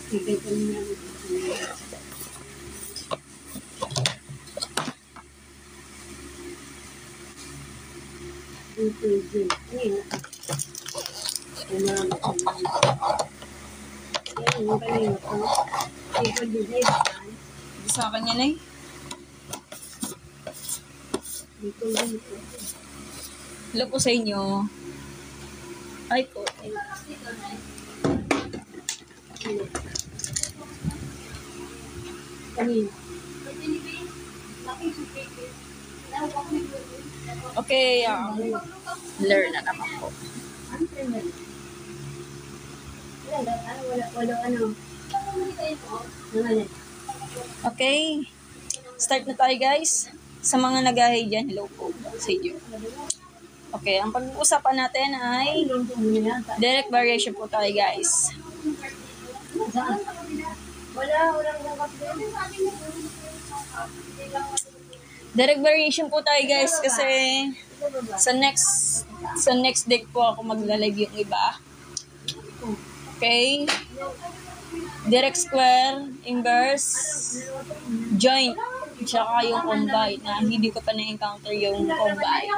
Sa kanya na eh. Hello po sa inyo. Ay po. Okay, learn na naman po. Okay. Start na tayo guys. Sa mga nagahay dyan, hello po sa inyo. Okay, ang pag-uusapan natin ay direct variation po tayo guys. Direct variation po tayo guys kasi sa next deck po ako magla-live yung iba. Okay. Direct square, inverse, joint, tsaka yung combine na hindi ko pa na-encounter yung combine.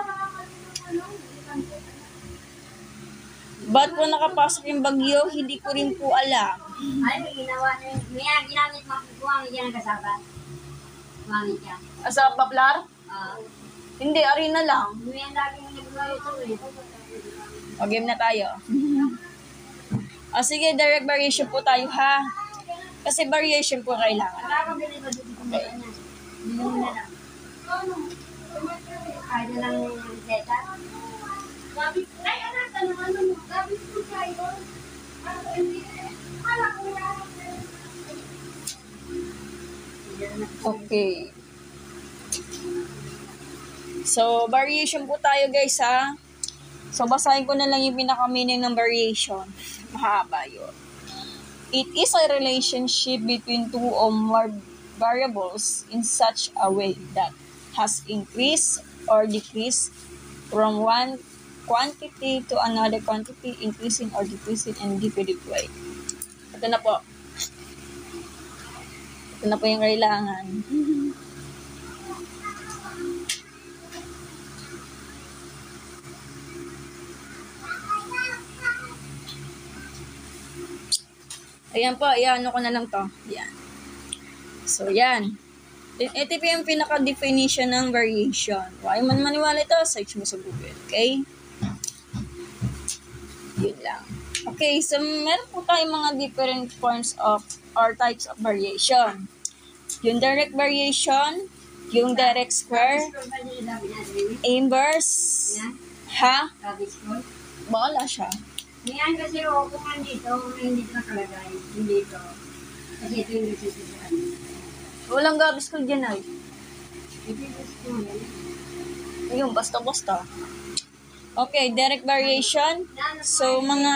Ba't po nakapasok yung bagyo? Hindi ko rin po alam. Ano yung ginawa niya? Ginamit mo, gumamit yan ang kasabat. Gumamit yan. Sa Bablar? Hindi, arena lang. Yan lagi yung nagagawa ito. O, game na tayo. O, sige, direct variation po tayo, ha? Kasi variation po kailangan. Nakakabili ba dito kung okay. Bili mo na lang. Kaya na lang yung reseta. Ay, anak, ano mo? Gabi po tayo. Okay. So, variation po tayo guys, ha? So, basahin ko na lang yung pinaka-meaning ng variation. Mahaba yun. It is a relationship between two or more variables in such a way that has increased or decreased from one quantity to another quantity, increasing or decreasing in different way. Ito na po. Ito na po yung kailangan. Ayan po, ayan, ano ko na lang to. Ayan. So, yan. Ito po yung pinaka-definition ng variation. Huwag man maniwala ito, search mo sa Google. Okay? Yun lang. Okay, so meron po tayong mga different forms of or types of variation. Yung direct variation, yung direct square, inverse, ha? Bala siya. Yan kasi kung hindi nakalagay, hindi ito. Kasi ito yung resisyon. Walang gabis ko dyan ay. Ito yung resisyon. Ayun, basta-basta. Okay, direct variation. So, mga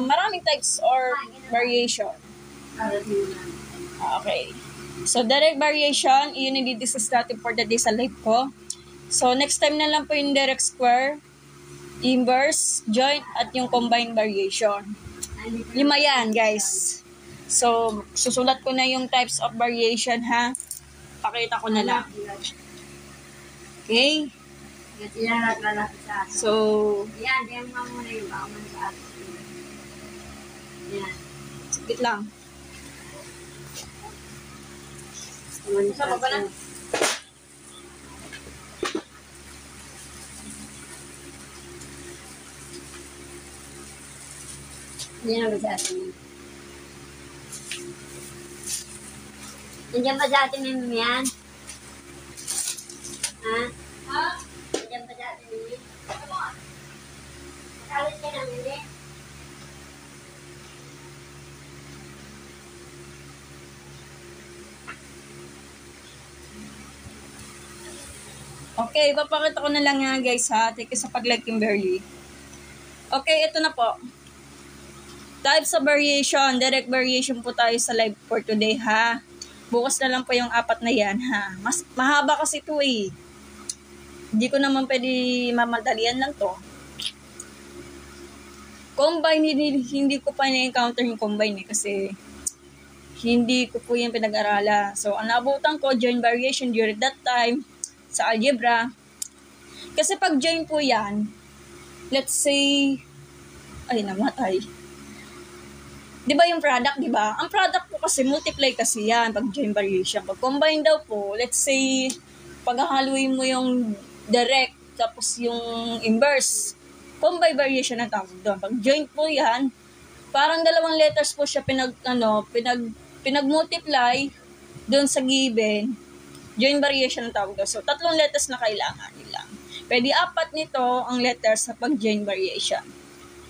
maraming types or variation. Okay. So, direct variation, yun yung i-discuss natin for the day sa live ko. So, next time na lang po yung direct square, inverse, joint, at yung combined variation. 5 yan, guys. So, susulat ko na yung types of variation, ha? Pakita ko na lang. Okay? So, yan, diyan mo muna yung bawang sa atin. Yan. saglit lang. Sa baba na. Yan ba sa atin? Nandiyan ba sa atin yung yan? Ha? Ha? Nandiyan ba sa atin yung yan? Makalit ka namin din. Okay, papakita ko na lang nga guys ha. Thank you sa pag-like Kimberly. Okay, ito na po. Types of variation. Direct variation po tayo sa live for today ha. Bukas na lang po yung 4 na yan ha. Mas mahaba kasi ito eh. Hindi ko naman pwede mamadalian lang to. Combine, hindi ko pa na-encounter yung combine eh. Kasi Hindi ko po yan pinag-aralan. So, ang naabutan ko, joint variation during that time sa algebra. Kasi pag joint po yan, let's say, ay namatay. Di ba yung product, di ba? Ang product po kasi, multiply kasi yan pag joint variation. Pag combine daw po, let's say, paghahaluin mo yung direct, tapos yung inverse, combine variation na tawag doon. Pag joint po yan, parang dalawang letters po siya pinag-multiply doon sa given, joint variation ang tawag doon. So, 3 letters na kailangan nila. Pwede 4 nito ang letters sa pag-joint variation.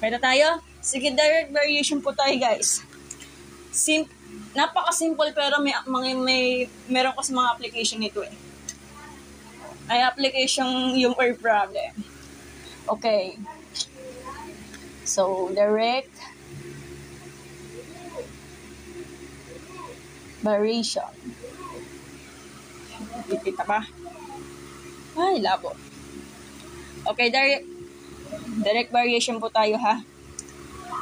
Pwede tayo? Sige, direct variation po tayo, guys. Napaka-simple pero meron kasi mga application nito eh. Ay application yung word problem. Okay. So, direct variation. Kita ba? Ay, labo. Okay, direct variation po tayo, ha?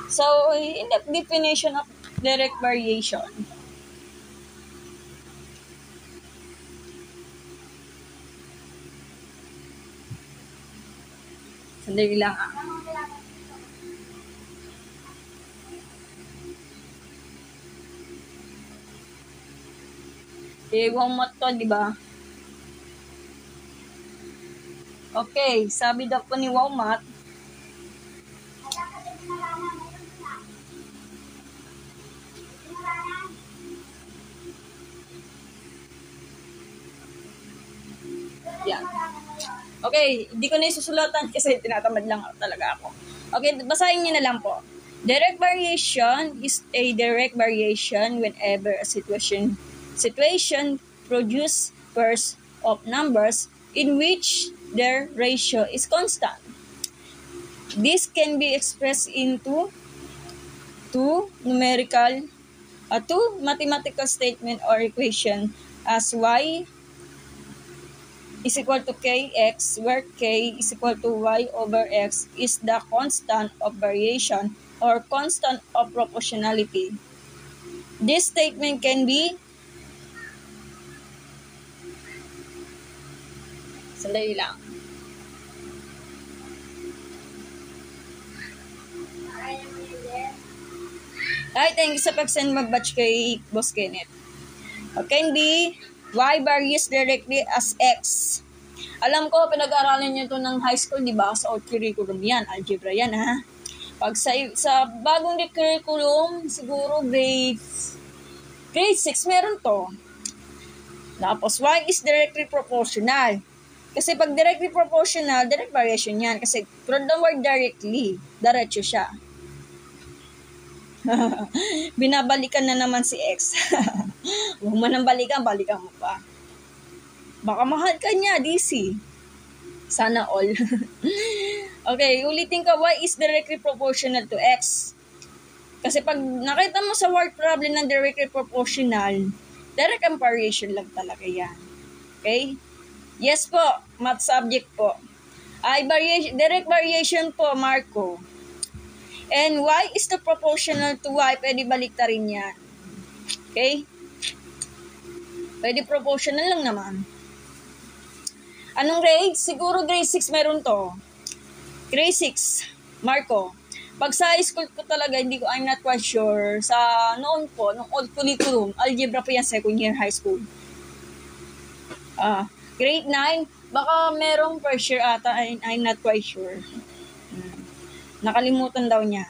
So, in the definition of direct variation, sandali lang, Iwang mat to, di ba? Okay, sabi daw po ni Wowmat, yan. Okay, hindi ko na isusulatan kasi tinatamad lang talaga ako. Okay, basahin niyo na lang po. Direct variation is a direct variation whenever a situation produce pairs of numbers in which their ratio is constant. This can be expressed into two mathematical statement or equation as y is equal to kx, where k is equal to y over x is the constant of variation or constant of proportionality. This statement can be sandali lang. Ay, thank you sa pag-send mag-batch kay Boss Kenneth. Can be y varies directly as x. Alam ko, pinag-aaralan nyo ito ng high school, di ba? Sa old curriculum yan. Algebra yan, ha? Pag sa bagong curriculum, siguro grade 6, meron to. Tapos, y is directly proportional. Kasi pag directly proportional, direct variation yan. Kasi from the word directly, diretso siya. Binabalikan na naman si X. Huwag mo nang balikan mo pa. Baka mahal ka niya, DC. Sana all. Okay, ulitin ko, y is directly proportional to X. Kasi pag nakita mo sa word problem ng directly proportional, direct variation lang talaga yan. Okay? Yes po, math subject po. Direct variation po, Marco. And y is the proportional to y. Pwede baliktarin yan. Okay? Pwede proportional lang naman. Anong grade? Siguro grade 6 meron to. Grade 6, Marco. Pag sa high school ko talaga, I'm not quite sure. Sa noon po, nung old curriculum, algebra po yan, second year high school. Grade 9, baka merong first year ata, I'm not quite sure. Nakalimutan daw niya.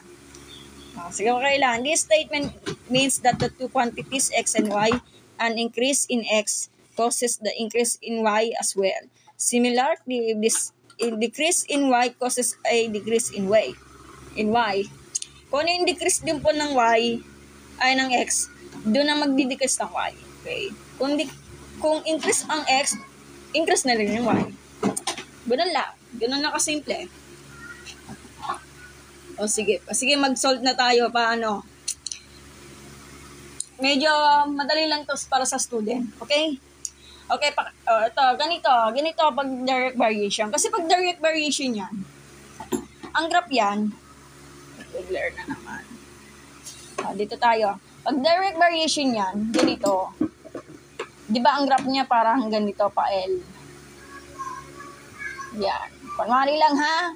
Sige, okay lang. This statement means that the two quantities x and y, an increase in x causes the increase in y as well. Similarly, this decrease in y causes a decrease in y. Kung ano yung decrease din po ng y, ay ng x, doon na magdi-decrease ng y. Okay? Kung increase ang x, increase na rin yung y. Ganun lang. Ganun na kasimple. O sige, mag-solve na tayo. Paano? Medyo madali lang to para sa student. Okay? Okay, ito, ganito pag direct variation. Kasi pag direct variation yan, ang graph yan, blur na naman. Dito tayo. Pag direct variation yan, ganito. Di ba ang graph niya parang ganito pa L? Yan. Kunwari lang ha.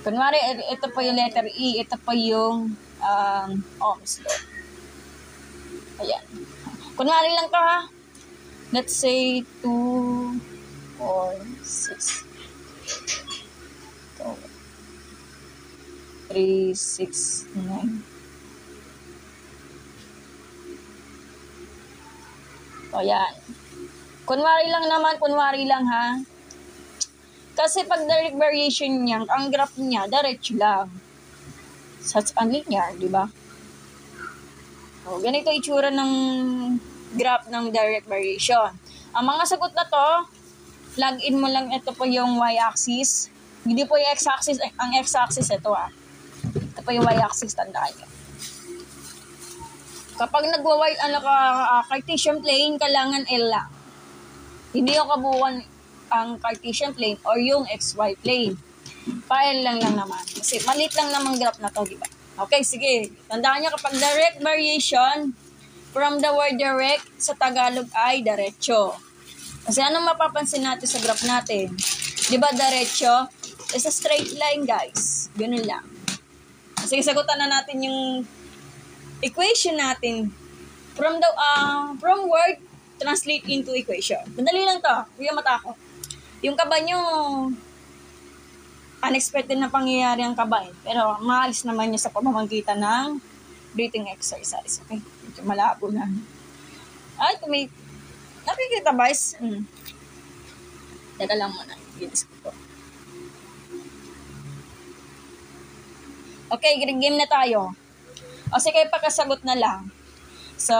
Kunwari, ito pa yung letter E. Ito pa yung Ohm's law. Ayan. Kunwari lang to ha. Let's say 2, 4, 6. 3, 6, 9. O yan. Kunwari lang ha. Kasi pag direct variation niya, ang graph niya, diretso lang. Such unlinear, di ba? O, ganito itsura ng graph ng direct variation. Ang mga sagot na to, plug in mo lang ito po yung y-axis. Hindi po yung x-axis, ang x-axis ito ah. Ito po yung y-axis, tandaan nyo. Kapag Cartesian plane, kailangan L lang. Hindi yung kabuuan ang Cartesian plane or yung XY plane. Pa-L lang naman. Kasi maliit lang namang graph na to, di ba? Okay, sige. Tandaan nyo kapag direct variation, from the word direct, sa Tagalog ay diretso. Kasi anong mapapansin natin sa graph natin? Di ba diretso? It's a straight line, guys. Ganun lang. Sige, sagutan na natin yung equation natin from word translate into equation. Madali lang to. Huwag yung mata ko. Yung kaba nyo, unexpected na pangyayari ang kaba eh. Pero maalis naman niya sa pamamagitan ng breathing exercise. Okay? Medyo malabo na. Ay, nakikita ba? Teka lang muna. Ginis ko po. Okay, game na tayo. O sige, pagkasagot na lang. So,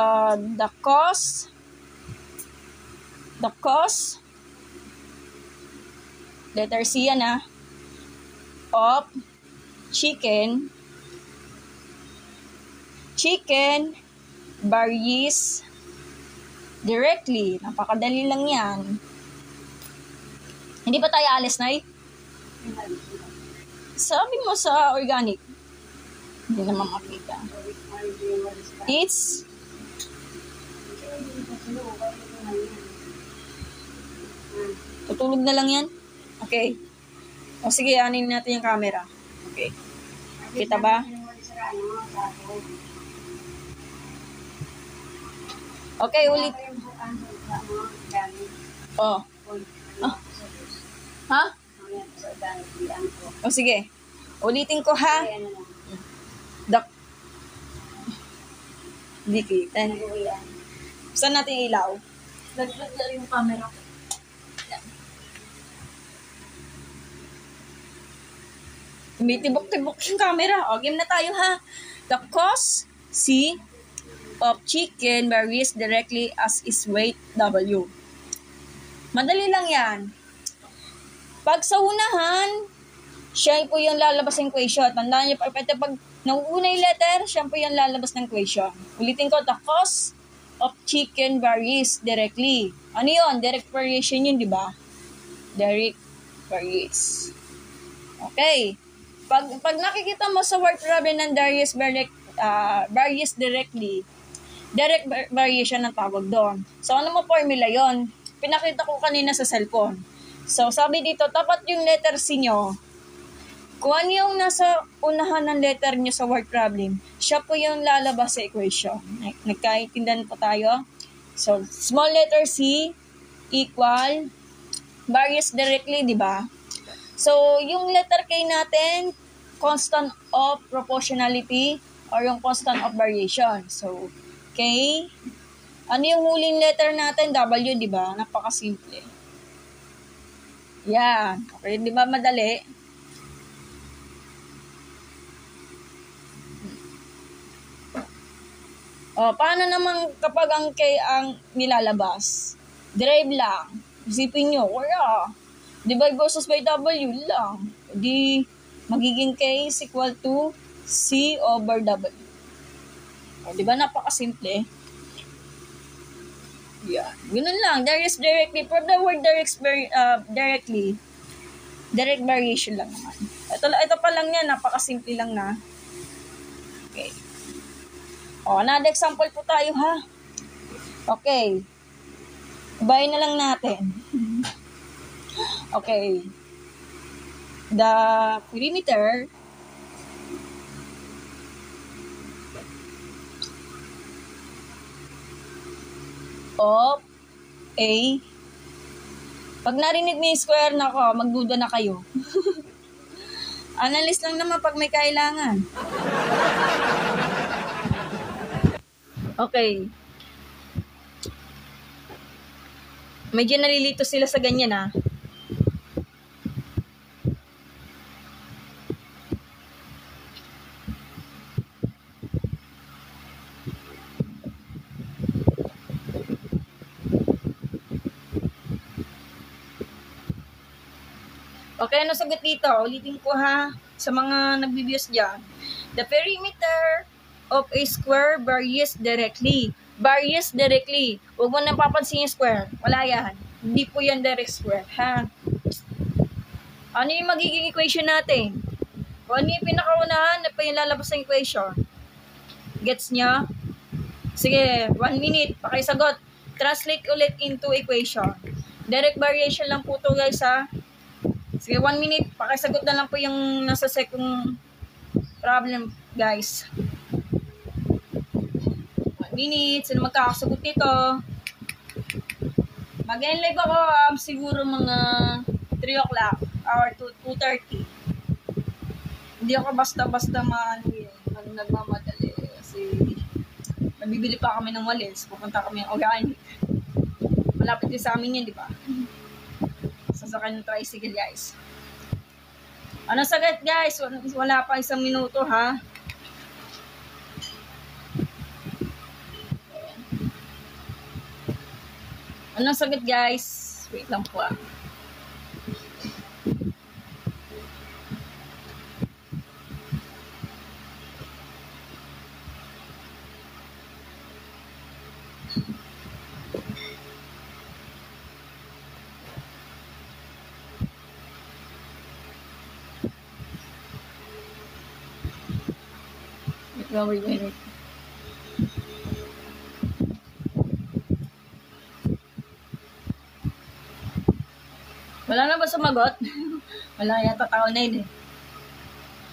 the cost, letter C yan of chicken varies directly. Napakadali lang yan. Hindi pa tayo alis, Nay? Sabi mo sa organic. Hindi naman makita. It's tutulog na lang yan? Okay. O sige, anin natin yung camera. Okay. Kita ba? Okay, ulit. Oh. Ha? O sige. Ulitin ko ha. Hindi kita. Saan natin ilaw? Laglag na yung camera ko. Tumitibok-tibok yung camera. O, game na tayo ha. The cost C of chicken varies directly as its weight W. Madali lang yan. Pag sa unahan, siya po yung lalabas ng equation. Tandaan niyo, pag nauuna yung letter, siya po yung lalabas ng equation. Ulitin ko, the cost of chicken varies directly. Ano yun? Direct variation yun, di ba? Direct varies. Okay. Pag nakikita mo sa word problem ng varies directly, direct variation ang tawag doon. So, ano mo formula yon? Pinakita ko kanina sa cellphone. So, sabi dito, tapat yung letter C nyo. Kung ano yung nasa unahan ng letter nyo sa word problem, siya po yung lalabas sa equation. Nagkaintindihan po tayo? So, small letter C equal varies directly, di ba? So, yung letter K natin, constant of proportionality or yung constant of variation. So, K, ano yung huling letter natin? W, di ba? Napakasimple. Yan. Okay, di ba madali? O, paano naman kapag ang K ang nilalabas? Derive lang. Isipin nyo, wala. Divide versus by W lang. Di, magiging K is equal to C over W. O, di ba napakasimple? Yeah. Ganun lang. There is directly. For the word directly, direct variation lang naman. Ito pa lang yan. Napakasimple lang na. Okay. O, another example po tayo, ha? Okay. Bayin na lang natin. Okay. The perimeter of A. Pag narinig mo yung square na ko, magduda na kayo. Analyst lang naman pag may kailangan. Okay. Medyo nalilito sila sa ganyan, ha? Okay, ano sagot dito? Ulitin ko, ha? Sa mga nag-views dyan. The perimeter of a square varies directly. Varies directly. Huwag mo nang papansin yung square. Wala yan. Hindi po yan direct square, ha? Ano yung magiging equation natin? Kung ano yung pinakaunahan, na pa yung lalabas ng equation? Gets nyo? Sige, 1 minute. Pakisagot. Translate ulit into equation. Direct variation lang po to, guys, ha? Sige, 1 minute. Pakisagot na lang po yung nasa second problem, guys. 1 minute. Sino magkakasagot nito? Mag-end live ako siguro mga 3 o'clock or 2:30. Hindi ako basta-basta nagmamadali. Kasi nabibili pa kami ng walis. Pupunta kami ng organic. Malapit din sa amin yan, di ba? Sasakay ng tricycle, guys. Ano sagot, guys? Wala pa 1 minuto, ha? Anong sagot, guys? Wait lang po, ah. Wait. Wala na ba sumagot? Wala yata tao na yun, eh.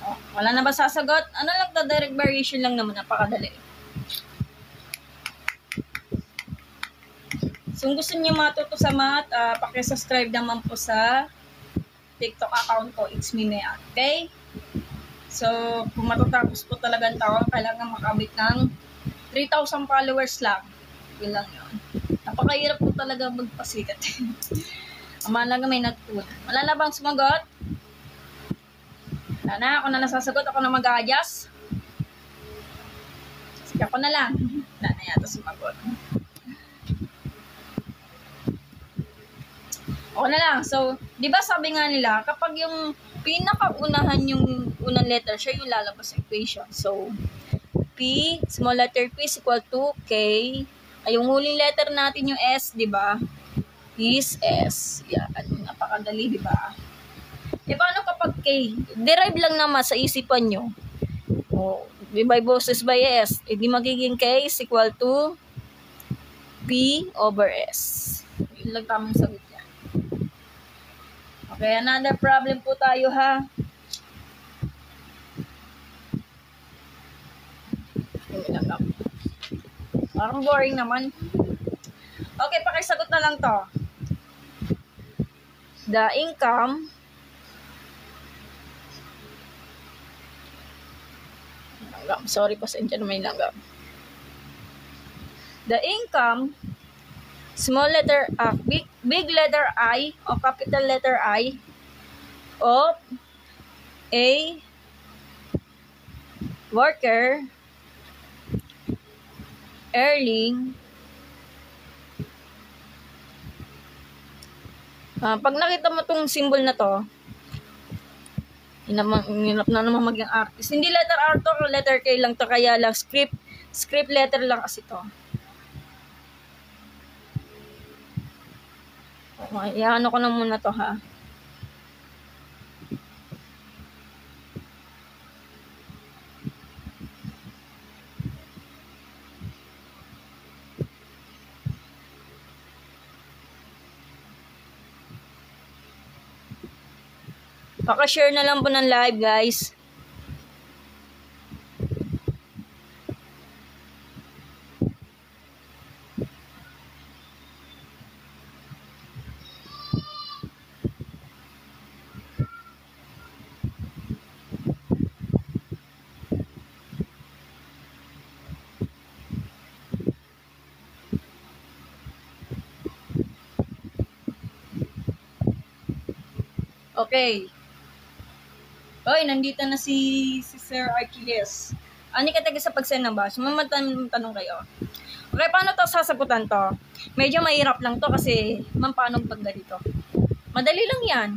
Oh, wala na ba sasagot? Ano lang to, direct variation lang naman, napakadali. So, kung gusto niyo matuto sa math, pakisubscribe naman po sa TikTok account ko, It's Me Mea. Okay? So, kung matatapos po talaga ang taon, kailangan makabit ng 3,000 followers lang. Yun lang yun. Napakahirap po talaga magpasikat. Ama lang may nagtulad. Wala na bang sumagot? Wala na. Ako na nasasagot. Ako na mag-a-adjust. Sige, ako na lang. Wala na yata sumagot. Ako na lang. So, di ba sabi nga nila, kapag yung pinakaunahan yung unang letter, siya yung lalabas sa equation. So, P, small letter P is equal to K. Ay, yung huling letter natin yung S, di ba? Is S. Yan. Napakadali, di ba? E, paano kapag K? Derive lang naman sa isipan nyo. O, by boses by S. E, di magiging K is equal to P over S. Yun lang tamang sagot yan. Okay, another problem po tayo, ha? Parang boring naman. Okay, pakisagot na lang to. The income sorry, pasensya na may langgam. The income, small letter big letter I o capital letter I of a worker earning pag nakita mo tong symbol na to, hinap na naman maging artist. Hindi letter R to, letter K lang to, kaya lang script letter lang kasi to. Okay, ano ko na muna to, ha. Paka-share na lang po ng live, guys. Okay. Oy, nandito na si Sir Achilles. Ani ka taga sa pagsend ng bash? Tanong kayo. Okay, paano to sasagutan to? Medyo mahirap lang to kasi paano pag ganito? Madali lang yan.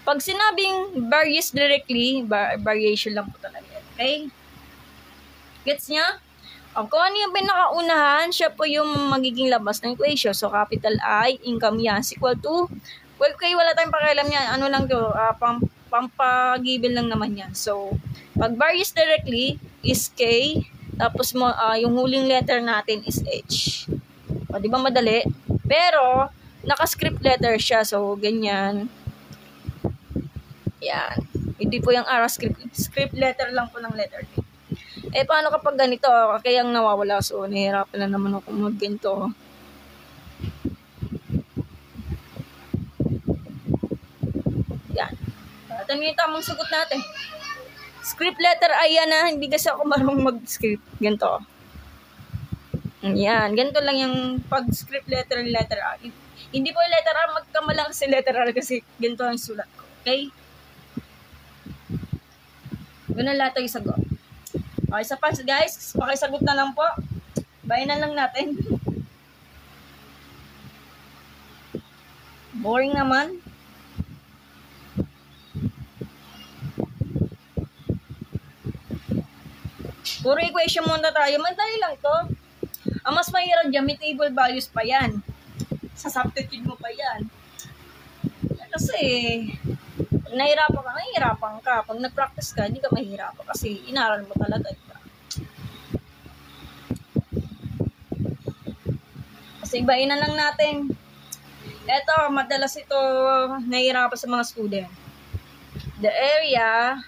Pag sinabing varies directly, variation lang po talaga yan. Okay? Gets niya? Kung ano yung pinakaunahan, siya po yung magiging labas ng equation. So, capital I, income yan, is equal to, well, okay, wala tayong pakialam yan. Ano lang to, pampagibel lang naman yan. So, pag varies directly is K, tapos yung huling letter natin is H. O, di ba madali? Pero, naka-script letter siya. So, ganyan. Yan. Hindi po yung R, script letter lang po ng letter K. Paano kapag ganito? Kaya ang nawawala. So, nahihirapan na naman ako mag-ganito. Yan. Ito yung tamang sagot natin. Script letter ay yan na. Hindi kasi ako marunong mag-script. Ganito. Yan. Ganito lang yung pag-script letter R. Hindi po yung letter R. Magkamalang kasi letter R kasi ganito ang sulat ko. Okay? Ganun lahat yung sagot. Okay, sa pa guys, pakisagot na lang po. Bayan na lang natin. Boring naman. Puro equation muna tayo. Madali lang to. Ang mas mahirap dyan, may table values pa yan. Sa substitute mo pa yan. Kasi, pag nahihirapan ka. Pag nag-practice ka, hindi ka mahihirapan kasi inaral mo talaga. Diba? Kasi ibahin na lang natin. Ito, madalas ito nahihirapan sa mga student. The area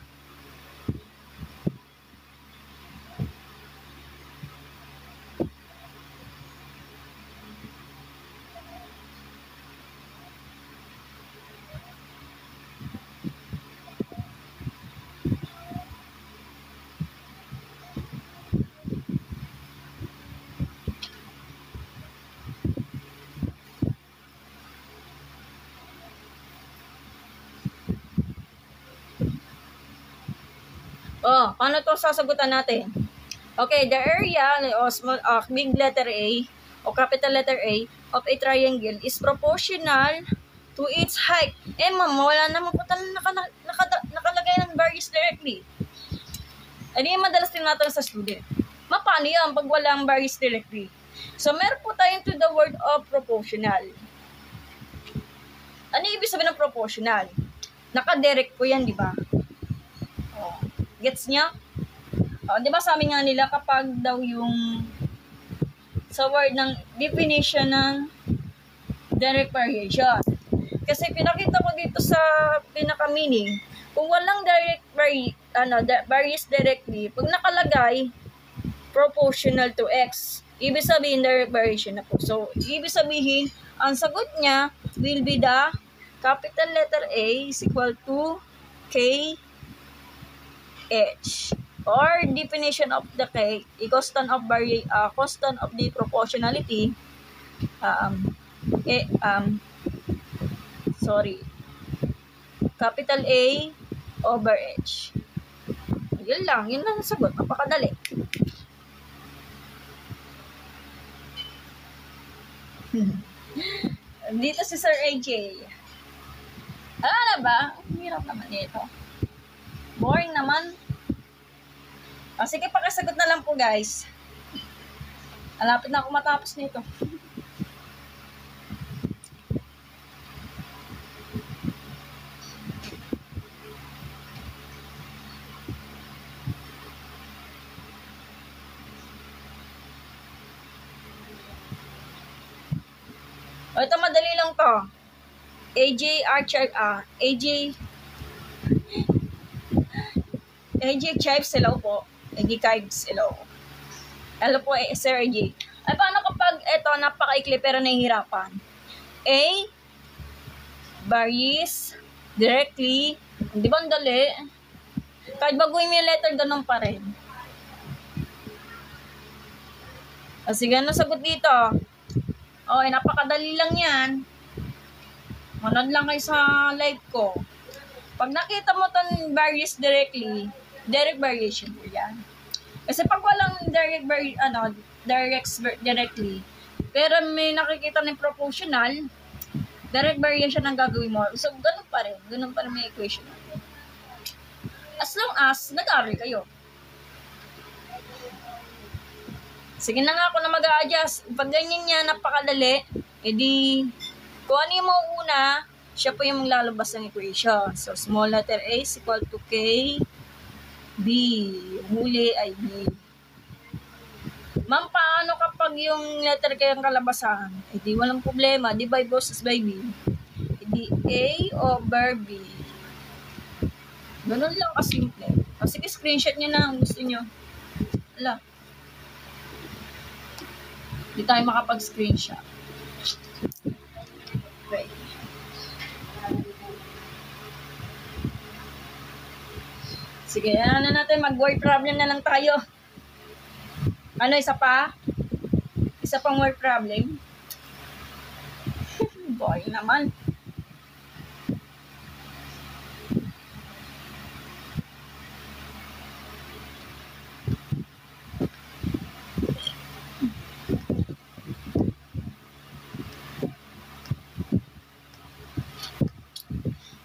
paano to sasagutan natin? Okay, the area o small, big letter A o capital letter A of a triangle is proportional to its height. Ma'am, wala naman po talang nakalagay ng varies directly. Hindi madalas tinatanong sa student. Paano yan pag walang varies directly? So, meron po tayong to the word of proportional. Ano ibig sabihin ng proportional? Naka-direct po yan, di ba? Gets niya? Di ba sabi nga nila kapag daw yung sa word ng definition ng direct variation. Kasi pinakita ko dito sa pinaka-meaning, kung walang direct varies directly, pag nakalagay proportional to x, ibig sabihin direct variation na po. So, ibig sabihin, ang sagot niya will be the capital letter A is equal to K H, or definition of the K, constant of the proportionality, capital A over H. Yun lang ang sagot. Napakadali. Dito si Sir AJ. Na ba? Ang hirap naman ito. Boring naman. Sige, pakisagot na lang po guys. Malapit na ako matapos nito. Ito madali lang to. AJ AJ Chives, hello po. AJ Chives, hello. Hello po, Sir AJ. Ay, paano kapag ito, napaka-ikli pero nahihirapan? A, varies directly. Di ba ang dali? Kahit baguhin mo yung letter, ganun pa rin. O sige, ano sagot dito? Okay, napakadali lang yan. Manood lang kayo sa live ko. Pag nakita mo itong varies directly, direct variation po yan. Kasi pag walang directly, pero may nakikita ng proportional, direct variation ang gagawin mo. So, ganun pa rin. Ganun pa rin may equation. As long as, nag-aaral kayo. Sige na nga ako na mag-a-adjust. Pag ganyan niya, napakadali, edi, kung ano yung mauuna, siya po yung maglalabas ng equation. So, small letter A is equal to K, B. Huli ay B. Ma'am, paano kapag yung letter K ang kalabasan? Edi, walang problema. Divide versus by B. Edi, A over B. Ganun lang kasimple. O, sige, screenshot nyo na ang gusto nyo. Ala. Hindi tayo makapag-screenshot. Okay. Sige, ano na natin, mag-word problem na lang tayo. Ano, isa pa? Isa pang word problem? Boy naman.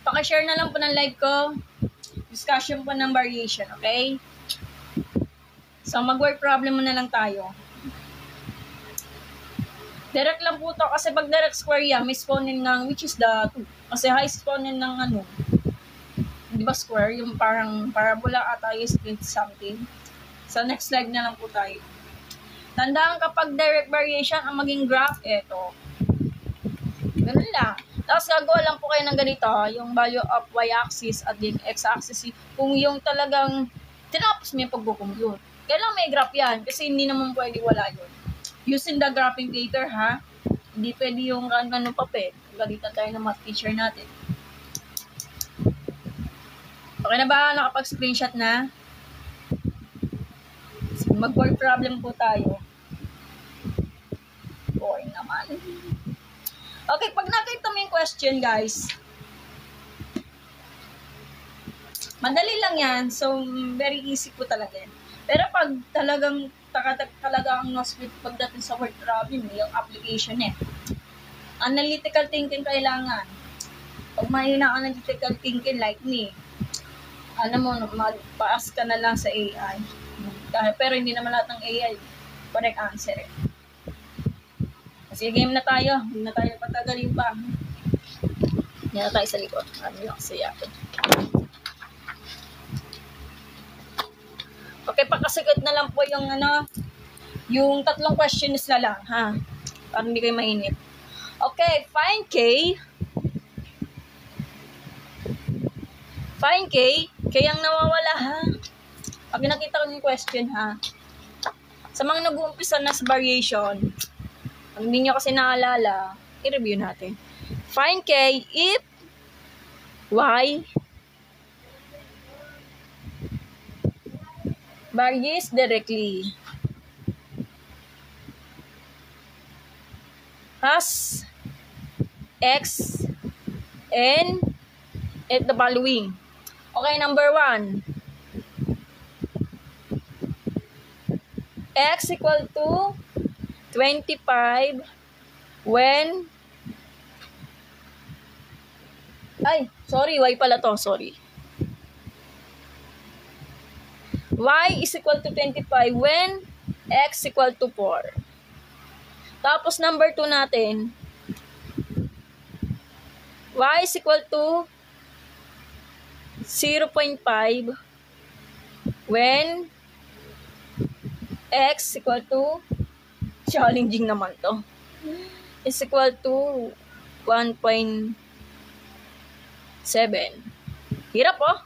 Paki-share na lang po ng live ko. Discussion po ng variation, okay? So, mag-word problem na lang tayo. Direct lang po to kasi pag direct square yan, may exponent ng, which is the 2. Kasi high exponent ng ano, di ba square? Yung parang parabola ata is 20 something. So, next slide na lang po tayo. Tandaan kapag direct variation, ang maging graph, eto. Ganun lang. Tapos gagawa lang po kayo ng ganito, yung value of y-axis at yung x-axis. Kung yung talagang tinapos mo yung pag-compute. Kailangan may graph yan kasi hindi naman pwede wala yun. Using the graphing paper, ha? Hindi pwede yung ganun papel. Galitan tayo ng math teacher natin. Okay na ba? Nakapag-screenshot na? Mag-word problem po tayo. Boring naman. Okay, pag nakita mo yung question, guys, madali lang yan. So, very easy po talaga yan. Pero pag talagang ang no-split pagdating sa word problem, yung application eh. Analytical thinking kailangan. Pag mahina analytical thinking like me, ano mo, magpaas ka na lang sa AI. Pero hindi naman lahat ng AI correct answer eh. Kasi game na tayo. Hindi na tayo patagalin pa. Hindi na tayo sa likod. Ano yung kasi ako. Okay, pakasagot na lang po yung ano, yung tatlong questions na lang, ha? Para hindi kayo mainit. Okay, find K. Find K. K ang nawawala, ha? Pag nakita ko yung question, ha? Sa mga nag-uumpisa na sa variation, pag hindi nyo kasi naalala, i-review natin. Find K if Y varies directly. Has X and at the following. Okay, number 1. X equal to 25 when Y pala to, sorry. Y is equal to 25 when X equal to 4. Tapos number 2 natin, Y is equal to 0.5 when X equal to, challenging naman to, is equal to 1.7. Hirap oh.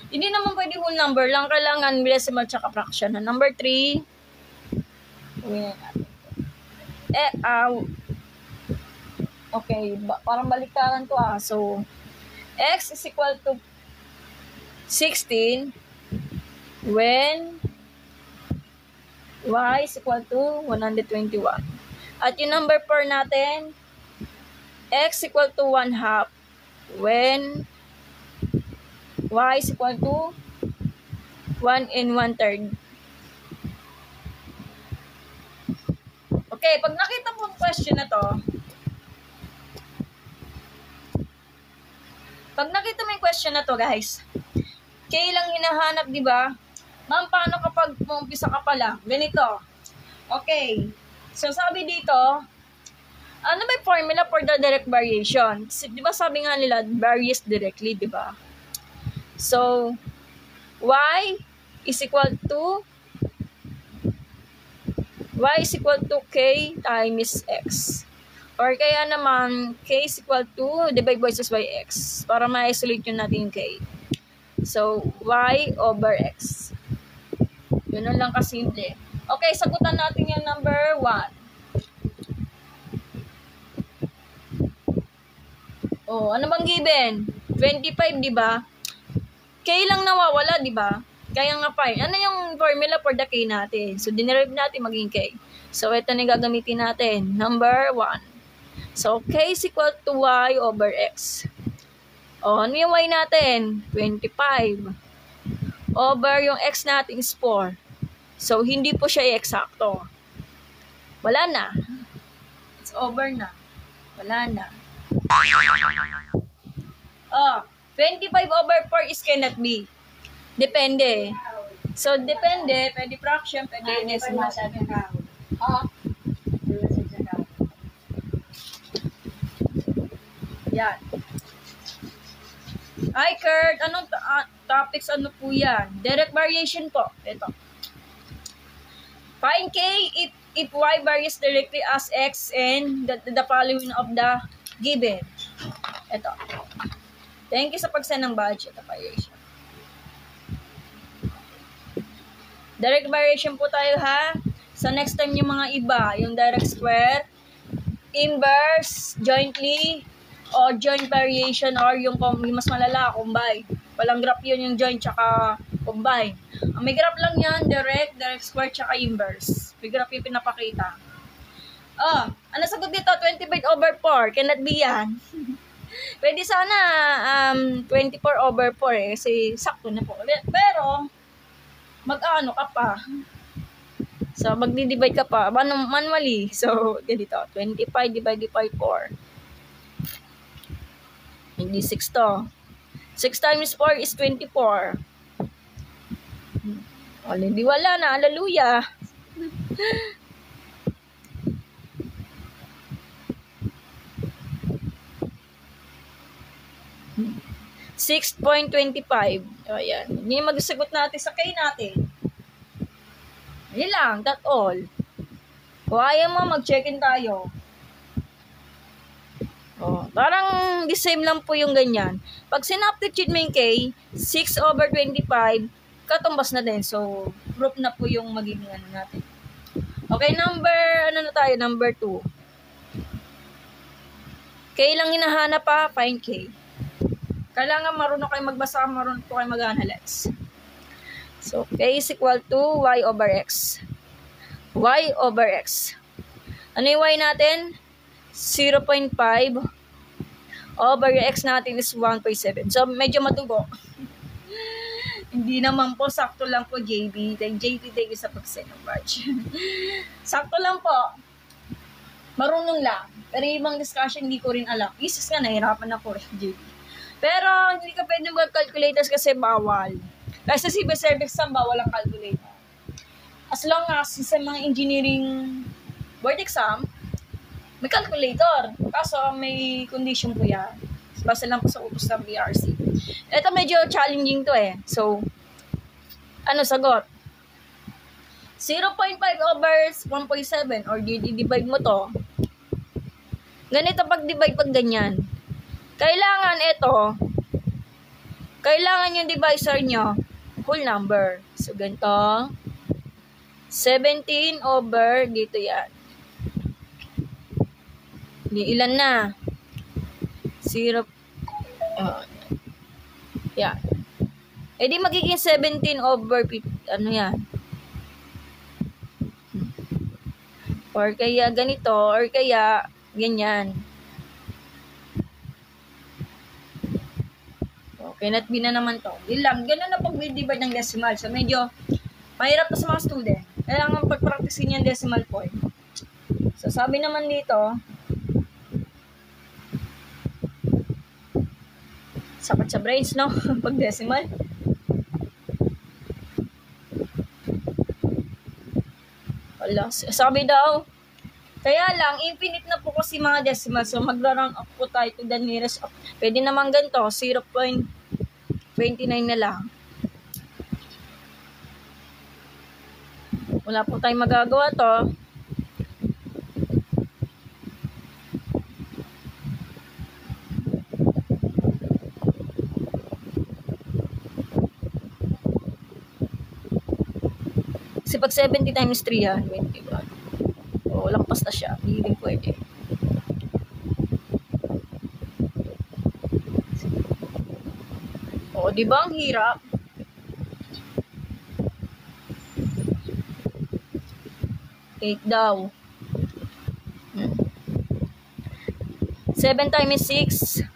Hindi naman pwede whole number lang. Kailangan decimal tsaka fraction. Number 3. Uwi na natin. Okay. Parang baliktaran to ah. So, x is equal to 16 when y is equal to 121. At yung number 4 natin, x equal to 1/2 when y is equal to 1 1/3. Okay, pag nakita mo ang question na to, guys, k lang hinahanap, di ba? Ma'am, paano kapag umpisa ka pa lang? Ganito. Okay. So, sabi dito, ano ba yung formula for the direct variation? Di ba sabi nga nila, varies directly, di ba? So, y is equal to k times x. Or kaya naman, k is equal to divide by x. Para ma-isolate yun natin yung k. So, y over x. Yun lang kasimple. Okay, sagutan natin yung number 1. Oh, ano bang given? 25, di ba? K lang nawawala, di ba? Kaya nga pa, ano yung formula for the k natin? So, dinerive natin maging k. So, ito na gagamitin natin. Number 1. So, k is equal to y over x. O, ano yung y natin? 25. Over yung x natin is 4. So, hindi po siya eksakto. Wala na. It's over na. Wala na. Oh, 25 over 4 is cannot be. Depende. So, depende. Pwede fraction, pwede decimal. Yan. Hi, Kurt. Anong topics? Ano po yan? Direct variation po. Ito. Find k if y varies directly as x and the following of the given. Ito. Thank you sa pag-send ng budget of variation. Direct variation po tayo ha. So next time yung mga iba, yung direct square, inverse, jointly, or joint variation, or yung mas malala, combine. Walang graph yun yung joint tsaka combine. Ang may graph lang yan, direct square tsaka inverse. May graph yung pinapakita. Oh, ano sagot dito? 25 over 4. Cannot be yan. Pwede sana 24 over 4 eh. Kasi sakto na po. Pero, mag-ano ka pa. So, magdi-divide ka pa. Manually. So, ganito. 25 divided by 4. Hindi 6 to. 6 times 4 is 24. O, hindi wala na. Hallelujah. 6.25. O, yan. Hindi magsagot natin sa kay natin. Yan lang. That's all. Kung ayaw mo, mag-check-in tayo. O, parang the same lang po yung ganyan. Pag sinaptitude mo yung K, 6 over 25, katumbas na din. So, proof na po yung magiging ano natin. Okay, number 2. K lang hinahanap pa, find K. Kailangan marunong kayo magbasa, marunong po kayo mag-analyze. So, K is equal to y over x. Y over x. Ano yung y natin? 0.5 over x natin is 1.7. So, medyo matugo. Hindi naman po, sakto lang po, JB. JB, thank you sa pag-send ng badge. Sakto lang po. Marunong lang. Pero ibang discussion, hindi ko rin alam. Isis nga, nahirapan ako rin, JB. Pero, hindi ka pwede mag-calculators kasi bawal. Kasi sa civil service exam, bawal ang calculator. As long as sa mga engineering board exam, may calculator. Kaso, may condition po yan. Basta lang po sa utos ng BRC. Ito medyo challenging to eh. So, ano sagot? 0.5 over 1.7 or divide mo to. Ganito pag-divide pag ganyan. Kailangan ito, Kailangan yung divisor nyo, whole number. So, ganito. 17 over, dito yan. Ilan na? 0. Yan. E di magiging 17 over 50. Ano yan? Or kaya ganito, or kaya ganyan. Okay, not be na naman to. Yun lang, ganun na pag-divide ng decimal. So, medyo mahirap to sa mga student. Kailangan pag-practicein yung decimal point. So, sabi naman dito, sapat sa brains, no? Pag-decimal. Wala. Sabi daw, kaya lang, infinite na po kasi mga decimal. So, magra-round up po tayo to the nearest up. Pwede naman ganito, 0.29 na lang. Wala po tayong magagawa to. Kasi pag 70 times 3 yan, 21. O, lampas na siya. Hindi din pwede. O, di ba ang hirap? Eight daw. 7 times 6.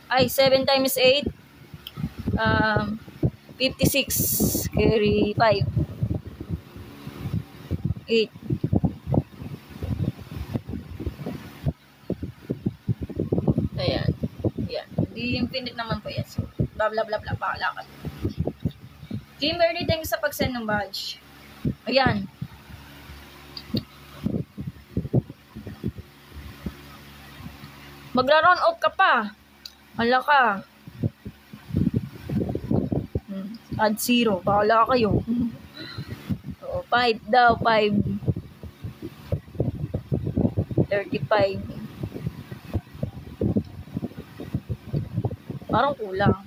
Ay, 7 times 8. 56. Carry 5. 8. Ayan. Ayan. Hindi infinite naman po yan. So, blah blah blah blah. Pakalakan. Kimberly, thank you sa pag-send ng badge. Ayan. Magra-round out ka pa. Hala ka. Add 0. Pakala kayo. So, 5 daw. 5. 35. Parang kulang.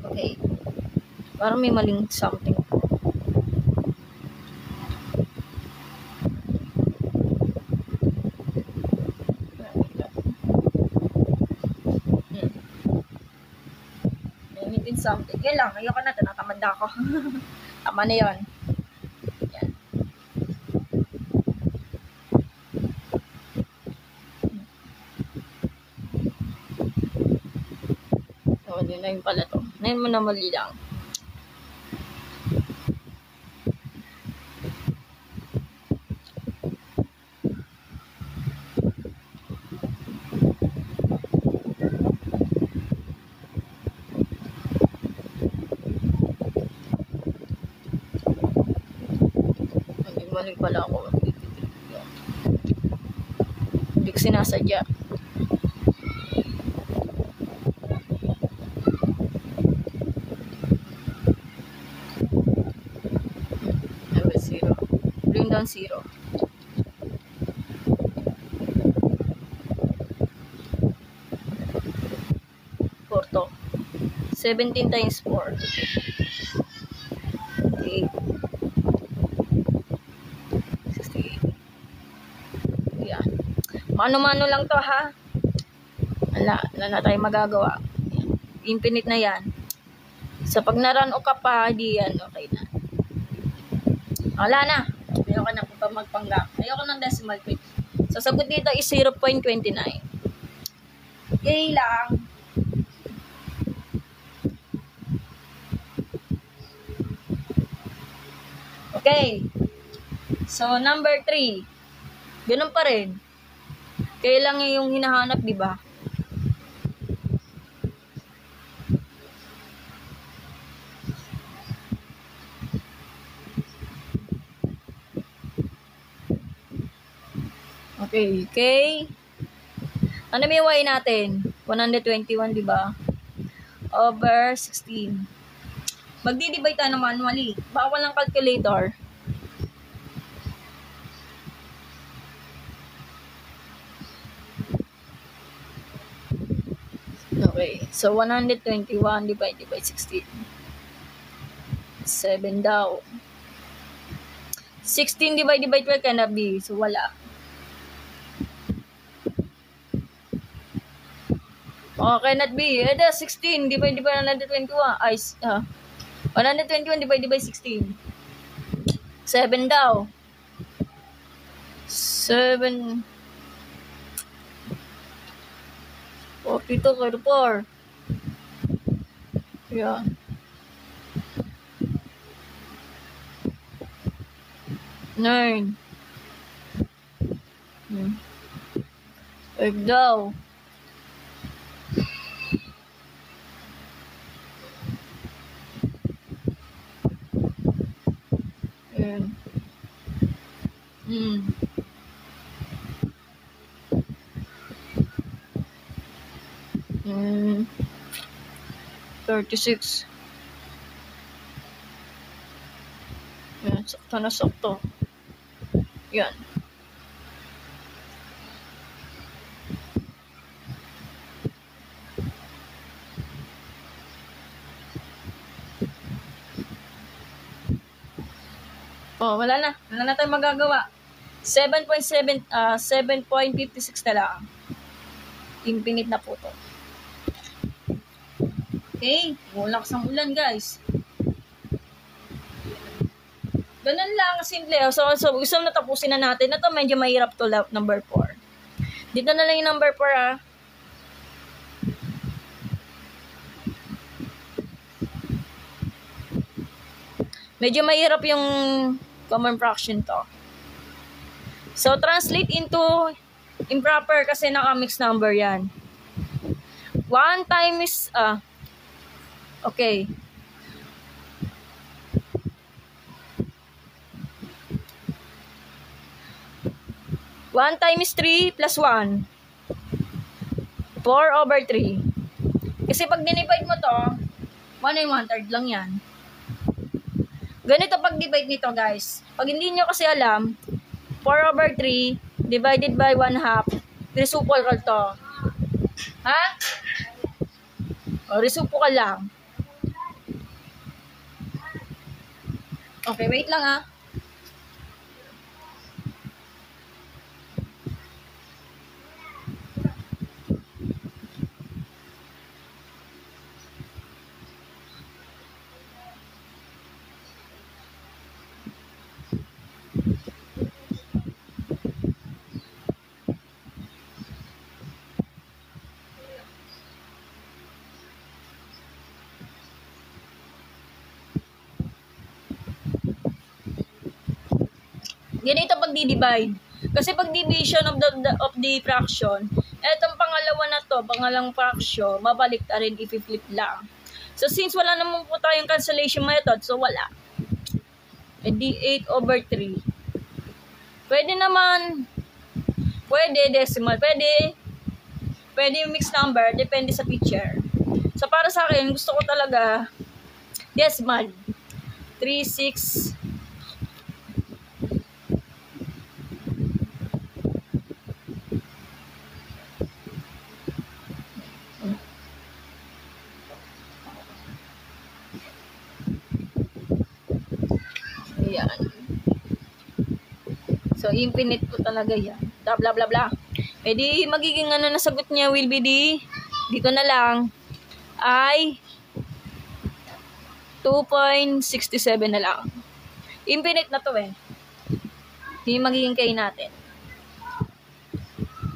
Okay. Parang may maling something. Something. Yan lang. Ayoko na. Tinatamad na ako. Tama na yun. Yan. So, yun na yun pala to. Ngayon mo na mali lang. Mali pala ako. Hindi ko sinasadya. Level 0. Bring down 0. Porto. 17 times 4. 8. Mano-mano lang to, ha? Wala na tayo magagawa. Infinite na yan. So, pag na-run o ka pa, di yan, okay na. Wala na. Ayoko na pa magpanggap. Ayoko ng decimal point. So, sagot dito is 0.29. Okay lang. Okay. So, number 3. Ganun pa rin. Kailan yung hinahanap, di ba? Okay. Ano may y natin? 121, di ba? Over 16. Magdi-divide tayo manually. Bawal ang calculator. Okay. So, 121 divided by 16. 7 daw. 16 divided by 12 cannot be. So, wala. Oh, cannot be. Eda, 16 divided by 121. 121 divided by 16. 7 daw. 7. 42 kayo 4. Yeah. Nine. 5 daw. Ayan. 36. Yan, sakto na sakto. Yan. Oh, wala na. Wala na tayong magagawa. 7.56 na lang. Infinite na po to. Okay. Lakas ng ulan, guys. Ganun lang, simple. So gusto na tapusin na natin. Ito, medyo mahirap to, number 4. Dito na lang yung number 4, ha. Medyo mahirap yung common fraction to. So, translate into improper kasi naka-mixed number yan. 1 times, okay. 1 times 3 plus 1. 4/3. Kasi pag dinivide mo to, 1 and 1/3 lang yan. Ganito pag-divide nito, guys. Pag hindi nyo kasi alam, 4/3 divided by 1/2, reciprocal to. Ha? O, reciprocal lang. Okay, wait lang, ha. Ganito pag di-divide. Kasi pag division of the fraction, etong pangalawa na to, pangalang fraction, mabalik na rin, i-flip lang. So since wala naman po tayong cancellation method, so wala. E di 8/3. Pwede naman, pwede decimal, pwede yung mixed number, depende sa teacher. So para sa akin, gusto ko talaga decimal. 3, 6, yan. So, infinite po talaga yan. Blah, blah, blah, blah. Eh di, magiging ano na sagot niya will be dito na lang, ay 2.67 na lang. Infinite na to eh. Hindi magiging kayo natin.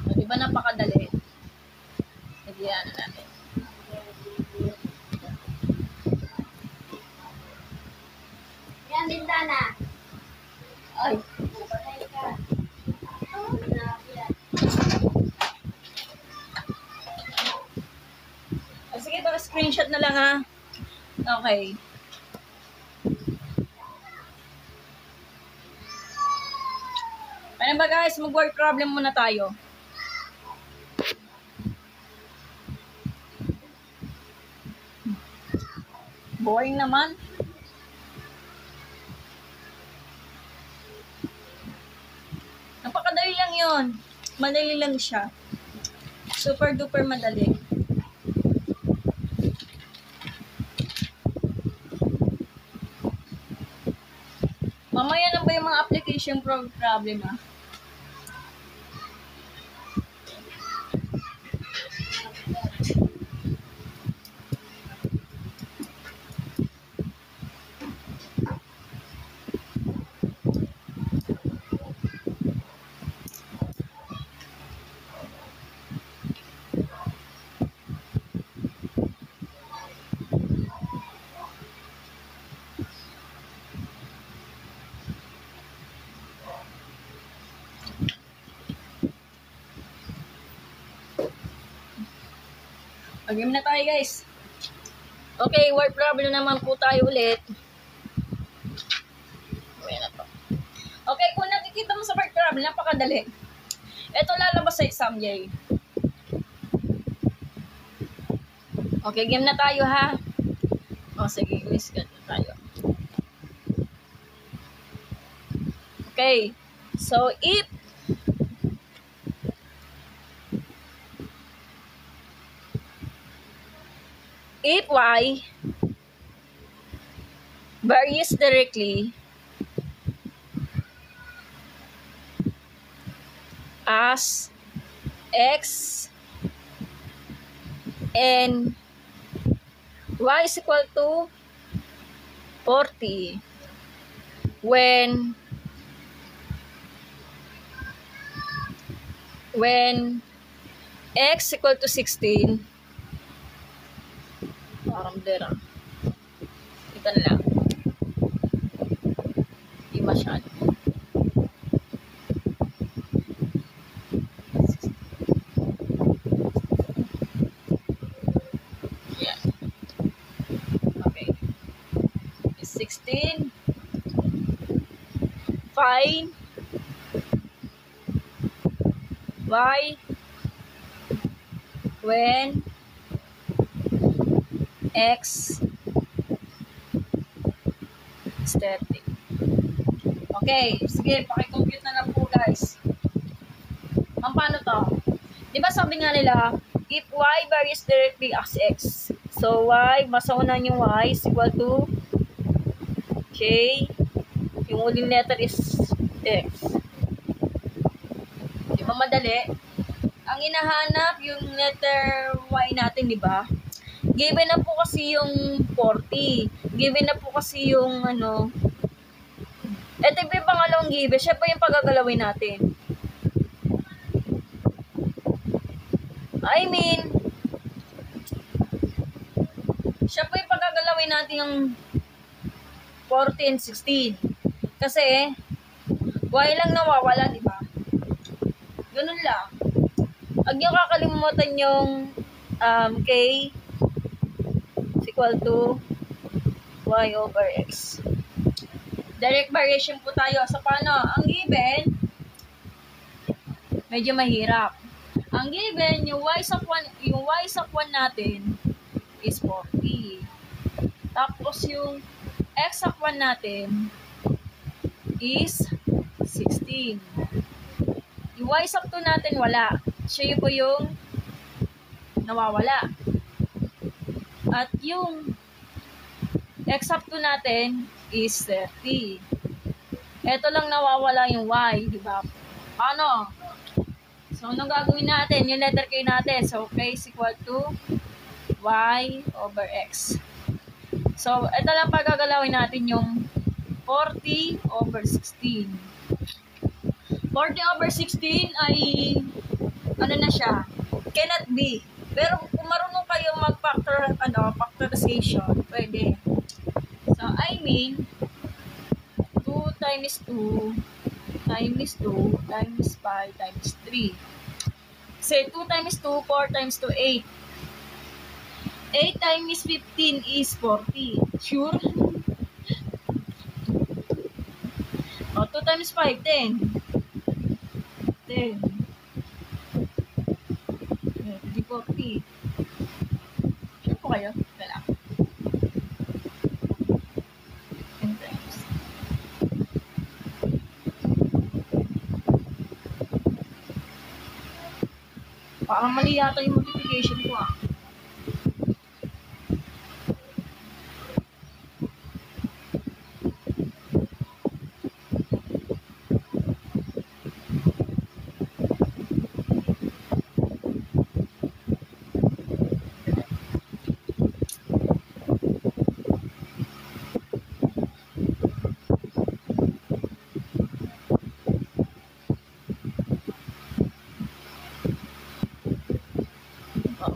So, diba napakadali? Nagyan na natin. Yan, bintana. Ay. Sige, baka screenshot na lang, ha. Okay. Ano ba, guys? Mag-word problem muna tayo. Boring naman. yun. Madali lang siya. Super duper madali. Mamaya na ba yung mga application problem ah? Game na tayo guys. Okay, word problem naman po tayo ulit. Okay, kung nakikita mo sa word problem, napakadali. Ito lalabas sa exam, Jay. Okay, game na tayo ha. O sige, miss ka na tayo. Okay, so if y varies directly as x and y is equal to 40 when x equal to 16. Parang dera. Ito na lang. Di masyado. Yan. Okay. 16. Find y when x is 30. Okay, sige, paki-compute na lang po guys. Paano to? Di ba sabi nga nila, if y varies directly as x, so y, masaunan yung y is equal to k, yung uling letter is x. Di ba madali? Ang hinahanap yung letter y natin, di ba? Given na po kasi yung 40. Given na po kasi yung ano. Ito yung pangalawang given. Siya po yung pagagalawin natin. I mean, siya po yung pagagalawin natin yung 40 and 16. Kasi, y lang nawawala, di ba? Ganun lang. Huwag niyo kakalimutan yung k equal to y over x. Direct variation po tayo. So, paano? Ang given, medyo mahirap. Ang given, yung y sub 1 natin is 40. Tapos, yung x sub 1 natin is 16. Yung y sub 2 natin, wala. Siya po yung nawawala. At yung x sub 2 natin is 30. Ito lang nawawala yung y, di ba? Paano? So, anong gagawin natin? Yung letter k natin. So, k is equal to y over x. So, ito lang pagagalawin natin yung 40 over 16. 40 over 16 ay ano na siya? Cannot be. Pero kung marunong kayo factorization, pwede. So, I mean, 2 times 2 times 2 times 5 times 3. Say, 2 times 2, 4 times 2, 8. 8 times 15 is 40. Sure? O, 2 times 5, 10. 10. Di 40. Sure po kayo? Wala. 10 times. 10 Parang mali yata yung multiplication ko ah.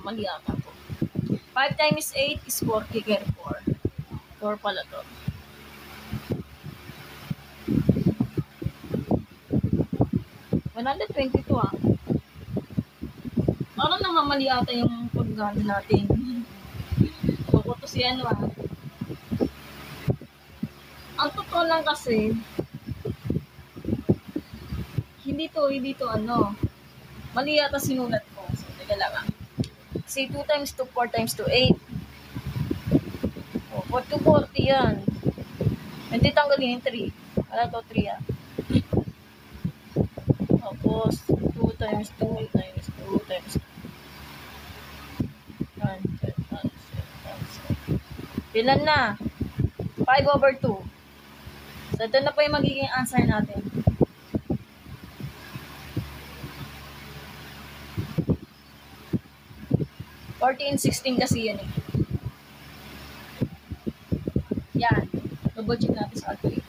Mali yata po. 5 times 8 is 40 kaya 4. 4 pala to. $122 ah. Parang namamali yata yung paggano natin. Kukuto si ano ah. Ang totoo lang kasi, hindi to ano. Mali yata sinulat ko. So, teka lang ah. Kasi 2 times 2, 4 times 2, 8. O, 4 to 40 yan. Hindi tanggalin yung 3. Wala to 3 ah. Tapos, 2 times 2 times 2 times 2. Ilan na? 5/2. So, ito na po yung magiging answer natin. and 16 kasi yan eh. Yan. Double check natin sa calculator.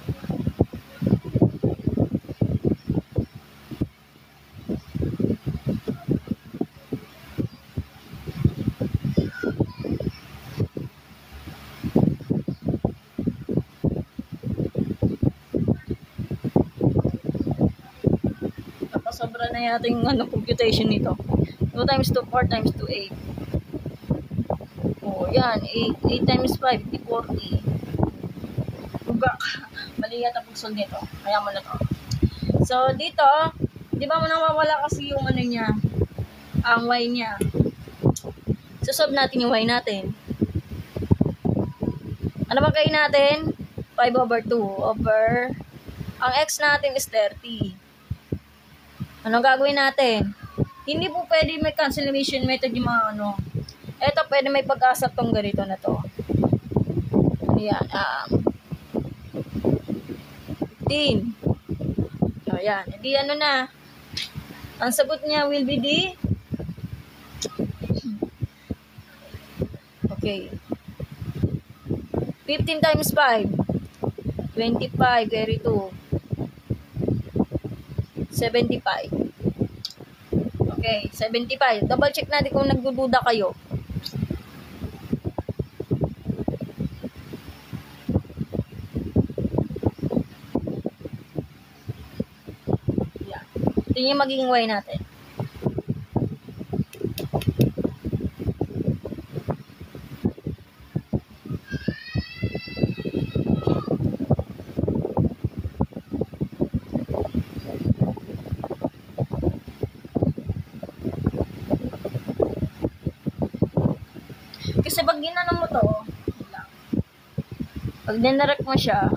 Sobra na yata yung computation nito. 2 times 2, 4 times 2, 8. Oh, yan. 8 times 5, 40. Ugak. Mali yata pag-solve nito. Kaya mo na to. So, dito, di ba mo nawawala kasi yung ano niya, ang y niya. So, solve natin yung y natin. Ano bang kain natin? 5/2 over, ang x natin is 30. Anong gagawin natin? Hindi po pwede may cancellation method yung mga ano. Ito pwede may pag-asa tong ganito na to. Ayan. 15. So, ayan. Hindi ano na. Ang sagot niya will be D. Okay. 15 times 5. 25. Carry 2. 75. Okay, 75. Double check natin kung nagdududa kayo. Yeah. Ito yung magiging y natin. Kasi pag ginanong mo to, pag dinarek mo siya,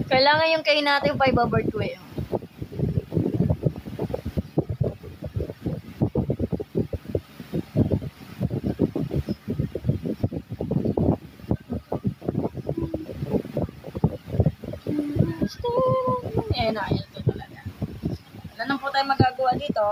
kailangan yung kain natin 5/2 eh. Ayan na, ito talaga. Wala nang po tayo magagawa dito.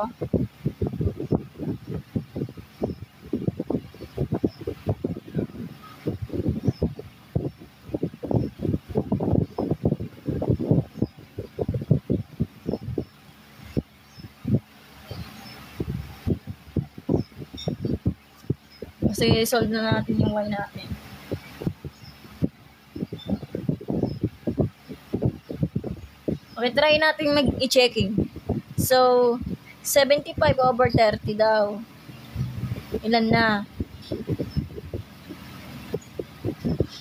Kasi solve na natin yung y natin. Okay, try natin mag-i-checking. So, 75/30 daw. Ilan na?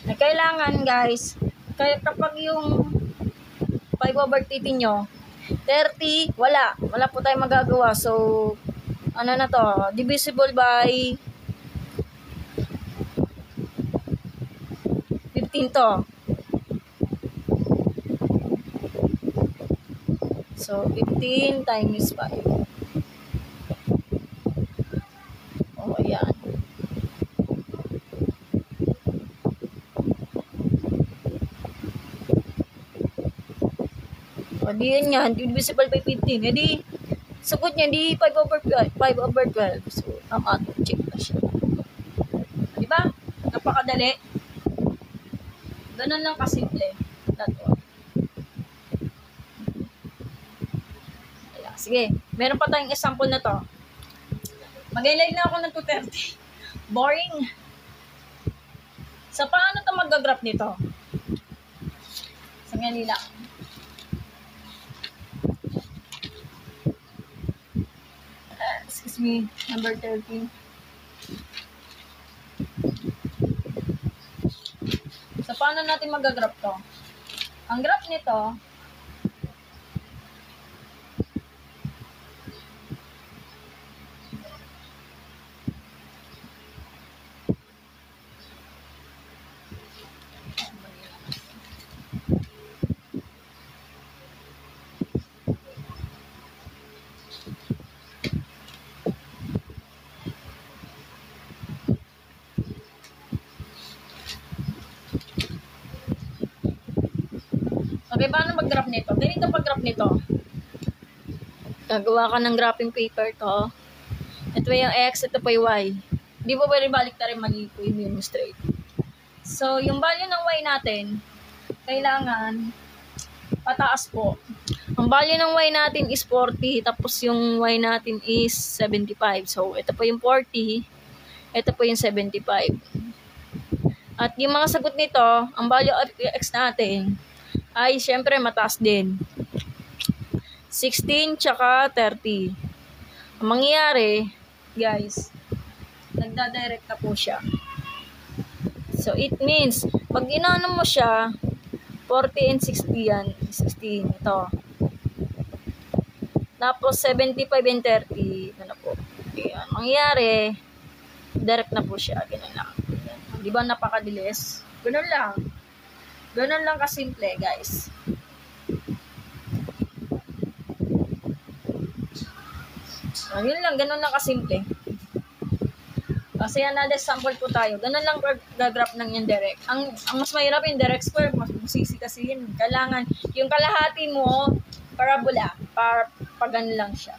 Na kailangan guys, kaya kapag yung 5/30 nyo, 30, wala. Wala po tayong magagawa. So, ano na to? Divisible by 15 to. So, 15 times 5. O, ayan. O, di yan yan. Divisible by 15. E di, sagot niya, di 5/12. So, tama to. Check na siya. Diba? Napakadali. Ganun lang kasimple. That one. Ayan. Sige. Meron pa tayong example na to. Mag-highlight na ako ng 230. Boring. So, paano ito mag-graph nito? Sandali lang. Excuse me. Number 13. So, paano natin mag-graph to? Ang graph nito, okay, paano mag-graph nito? Ganito pag-graph nito. Gagawa ka ng graphing paper to. Ito yung X, ito pa yung Y. Hindi po pwede balik na rin mali po yung straight. So, yung value ng Y natin, kailangan pataas po. Ang value ng Y natin is 40, tapos yung Y natin is 75. So, ito po yung 40, ito po yung 75. At yung mga sagot nito, ang value of X natin, ay syempre mataas din. 16 tsaka 30. Ang mangyayari, guys, nagdadirect na po siya. So, it means, pag inano mo siya, 40 and 60 yan. 16, ito. Tapos, 75 and 30. Ito na po. Ayan. Mangyayari, direct na po siya. Ganun lang. Di ba napakadilis? Ganun lang. Ganun lang kasimple, guys. Yun lang, ganun lang kasimple. Kasi another sample po tayo. Ganun lang gagraph ng indirect. Ang mas mahirap yung direct square, mas busisi kasi yun. Kailangan, yung kalahati mo, parabola. Pag ganun lang siya.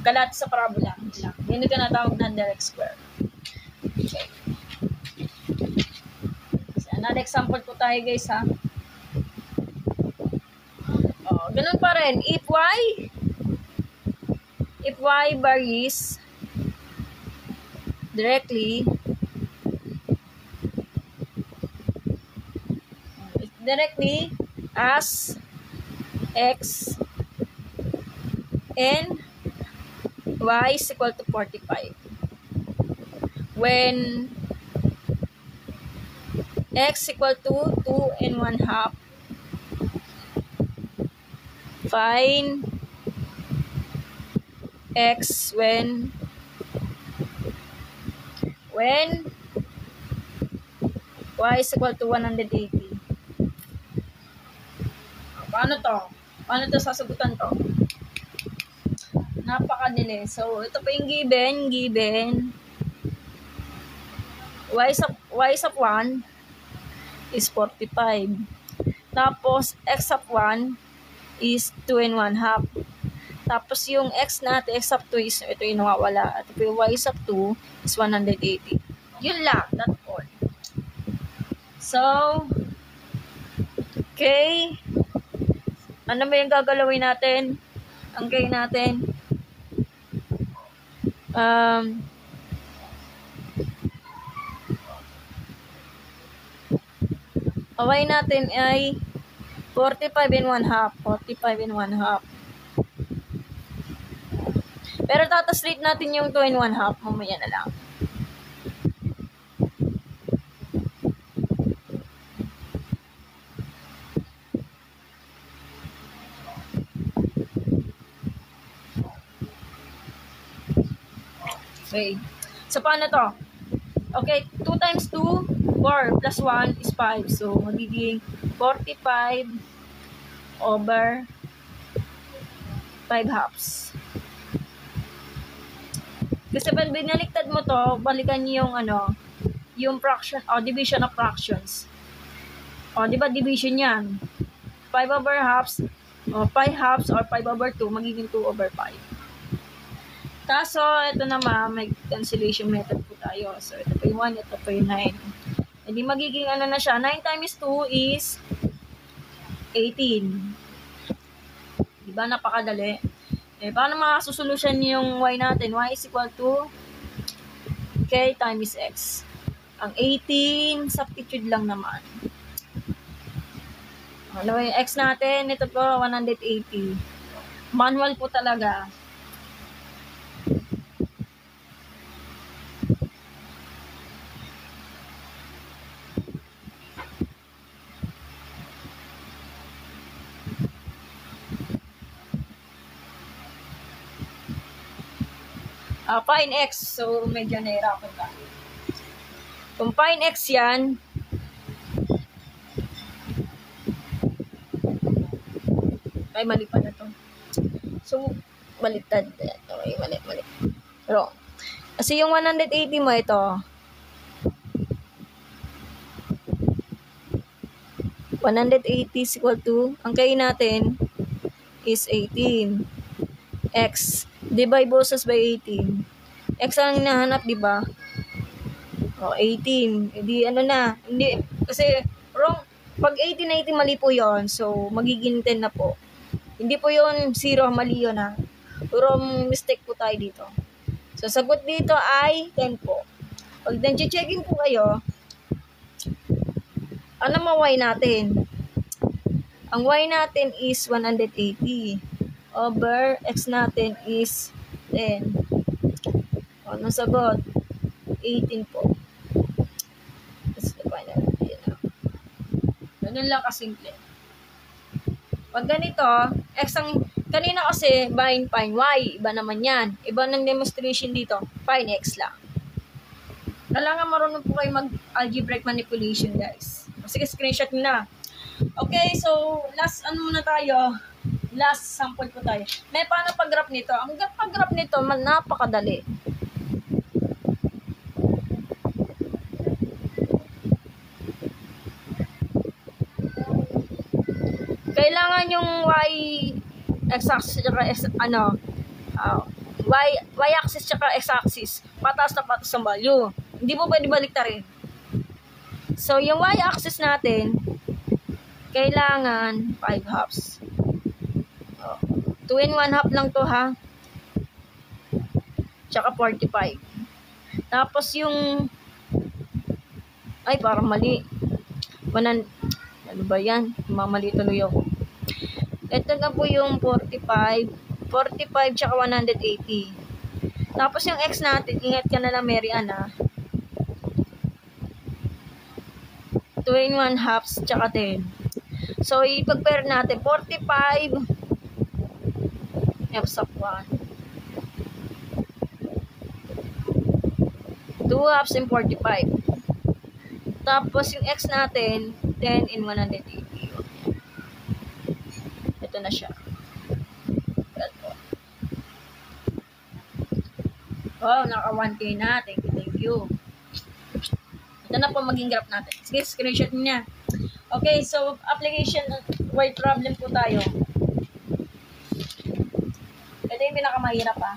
Kalahati sa parabola. Yun yung tinatawag ng direct square. Okay. Another example po tayo, guys, ha. Oh, ganun pa rin. If y varies directly as x and y is equal to 45. When x equal to 2 and 1/2. Find x when y is equal to 180. Paano to? Paano to sasagutan to? Napakadali. So, ito pa yung given y sub 1 is 45. Tapos, x sub 1 is 2 and 1/2. Tapos, yung x natin, x sub 2 is, ito yung nawawala. At yung y sub 2 is 180. Yun lang. That's all. So, okay. Ano ba yung gagalawin natin? Ang K natin. Y natin ay 45 and 1/2. 45 and 1/2. Pero tatastrate natin yung 2 and 1/2. Mamaya na lang. Okay. So, paano to? Okay, 2 times 2 4 plus 1 is 5. So, magiging 45 over 5 halves. Kasi pag binaliktad mo to, balikan niyo yung yung fraction o division of fractions. O, di ba division yan? 5 over halves, o 5 halves or 5 over 2, magiging 2 over 5. Kaso, ito naman, may cancellation method po tayo. So, ito po yung 1, ito po yung 9. Hindi magiging na siya. 9 times 2 is 18. Diba? Napakadali. Paano makasusolusyon yung y natin? Y is equal to k times x. Ang 18, substitute lang naman. Ano yung x natin? Ito po, 180. Manual po talaga. Fine x. So, medyo nahirapan ka. Kung fine x yan, ay mali pa na to. So, baliktad. Okay, mali. Wrong. Kasi yung 180 mo ito, 180 is equal to, ang kain natin is 18. X. Divide bosses by 18. X ang hinahanap, di ba? O, 18. Hindi, hindi, kasi, wrong. Pag 18, mali po yon. So, magiging 10 na po. Hindi po yon 0, mali yun ha. Wrong mistake po tayo dito. So, sagot dito ay 10 po. Pag nag-checking po kayo, ano ma-y natin? Ang y natin is 180. Over x natin is 10. O, anong sagot? 18 po. Ganun lang kasimple. Pag ganito, x ang, kanina kasi, fine, y. Iba naman yan. Iba ng demonstration dito. Fine x lang. Kailangan marunong po kayo mag-algebraic manipulation, guys. Sige, screenshot nyo na. Okay, so, last, muna tayo? Last sample po tayo. May paano pag-graph nito? Ang pag-graph nito, napakadali. Kailangan yung x-axis y-axis tsaka x-axis pataas na pataas ang value. Hindi mo pwede baliktarin. So, yung y-axis natin kailangan 5 halves. 2 and 1 half lang to ha. Tsaka 45. Tapos yung ay parang mali. Ano ba yan? Mamali tuloy ako. Ito na po yung 45 tsaka 180. Tapos yung x natin, ingat ka na lang Mary Ann ha. 2 and 1 halves tsaka 10. So, ipag-pair natin 45 f sub 1. 2 halves and 45. Tapos yung x natin 10 in 180. Ito na siya. Oh, naka 1K na. Thank you. Ito na po maging graph natin. Sige, screenshot niya. Okay, so application word problem po tayo. Ito yung pinakamahirap ha.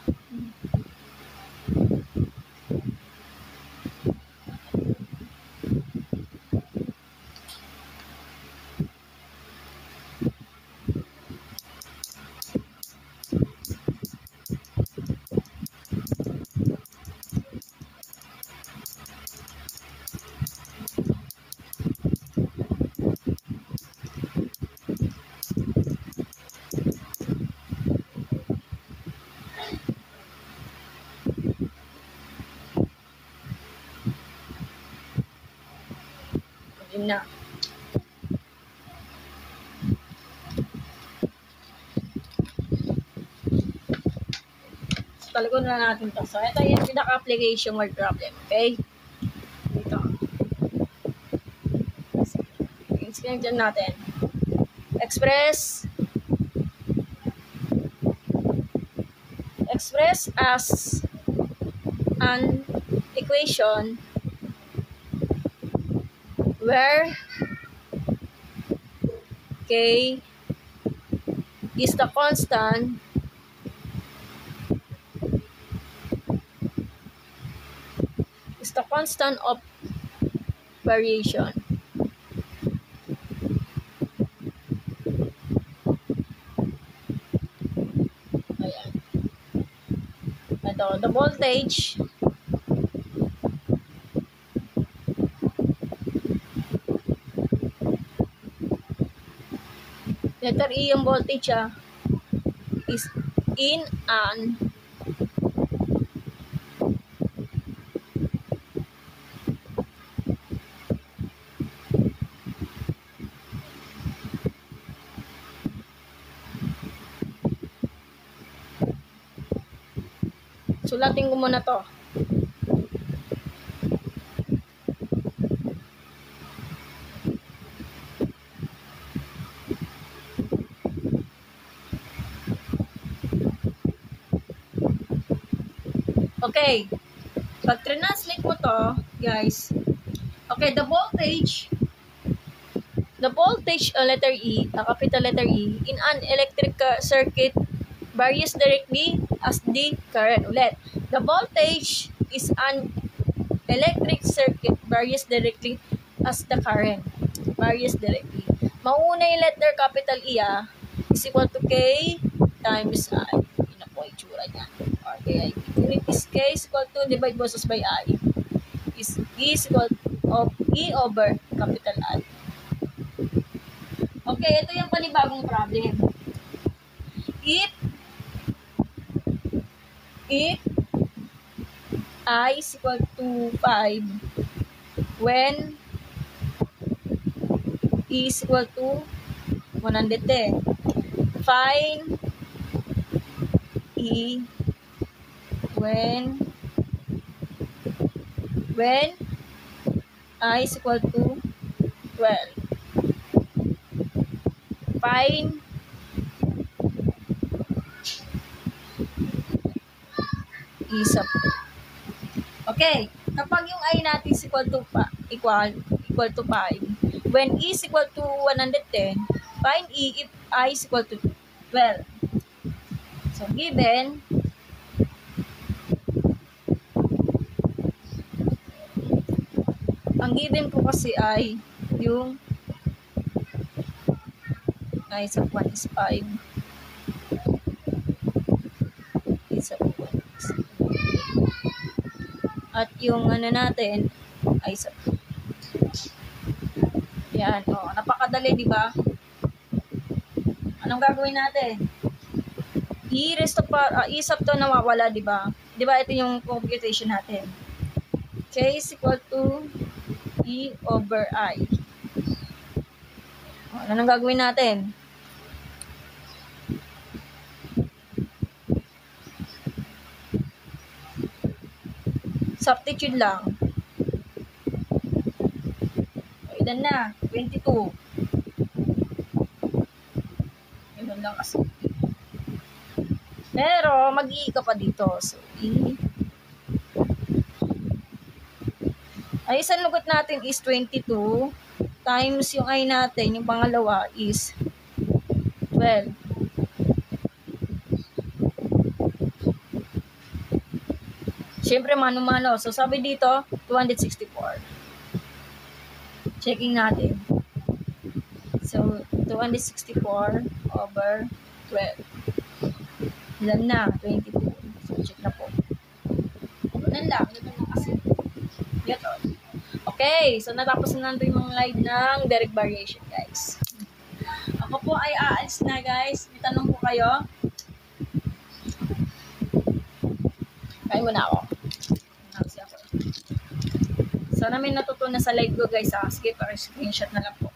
Na. So, talagon na natin to. So, ito yung pinaka-application word problem. Okay? Dito. Tingnan natin. Express as an equation where K is the constant of variation. Ayan. Ito, the voltage letter E yung voltage is in an sulatin ko muna to. Okay. Pag translate mo to, guys. Okay, the voltage letter E, capital letter E, in an electric circuit varies directly as the current. Ulit. The voltage is an electric circuit varies directly as the current. Varies directly. Mauna yung letter capital E is equal to K times I. Yun po yung tsura niya. Okay. Unit is K is equal to divide versus by I. Is E is equal of E over capital I. Okay, ito yung panibagong problem. If I is equal to 5 when E is equal to 110. Find E when I is equal to 12. Find E sub. Okay, kapag yung I natin is equal to 5, when E is equal to 110, find E if I is equal to 12. So, given ang given ko kasi ay yung I sub 1 is 5. E sub 1 is 5. At yung ano natin ay sub 2. Yan, napakadali, di ba? Anong gagawin natin? E sub 2 nawawala, di ba? Di ba ito yung computation natin? K is equal to E over I. Anong gagawin natin? Substitute lang. Ilan na? 22. Ilan lang kasi. Pero, mag-i ka pa dito. So, E. Ay, isang lugot natin is 22 times yung I natin, yung pangalawa is 12. Siyempre, mano-mano. So, sabi dito, 264. Checking natin. So, 264 over 12. Ilan na? 22. So, check na po. Ganun lang. Ganun lang kasi. Ito. Okay. So, natapos na natin yung live ng direct variation, guys. Ako po ay aalis na, guys. May tanong po kayo. Kain muna ako. Sana may natutunan sa live ko, guys. Sige, screenshot na lang po.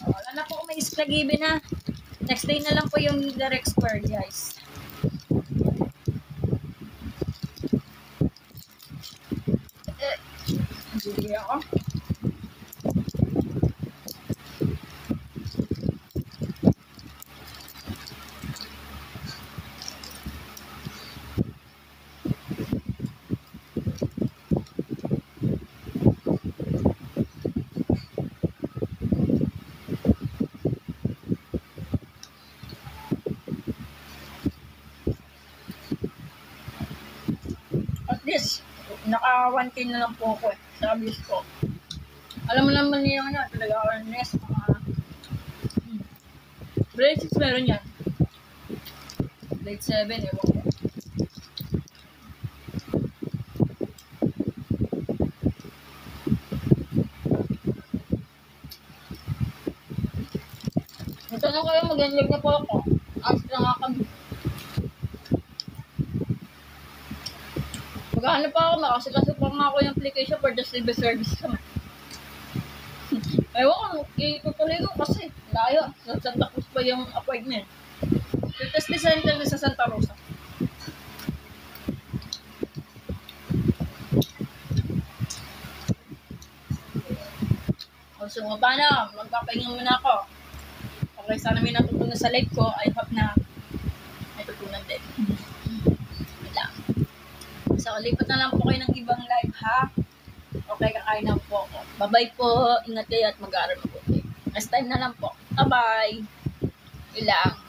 Wala na po kung may isplagibin na. Next day na lang po yung direct square, guys. Hindi ako. Naka 1K na lang po ako sa views ko. Alam mo naman niyo na talaga earnest. Grade 6 meron yan. Grade 7, ewan ko. Tanong kayo, mag-enlog na po ako. Ask na nga kami. Maghahanap pa ako, makasikaso pa nga ako yung application for the civil service naman. Ewan ko, itutuloy ko kasi layo. Sa Santa Cruz pa yung appointment. Yung test center na sa Santa Rosa. So, paano? Magpapahinga muna ako. Okay, sana may natutunan sa live ko. I hope na may tutunan din. Wala. So, lipat na lang po kayo ng ibang live, ha? Okay, kakain na po ako. Bye-bye po. Ingat kayo at mag-aaral mabuti. Next time na lang po. Bye-bye. Ilang.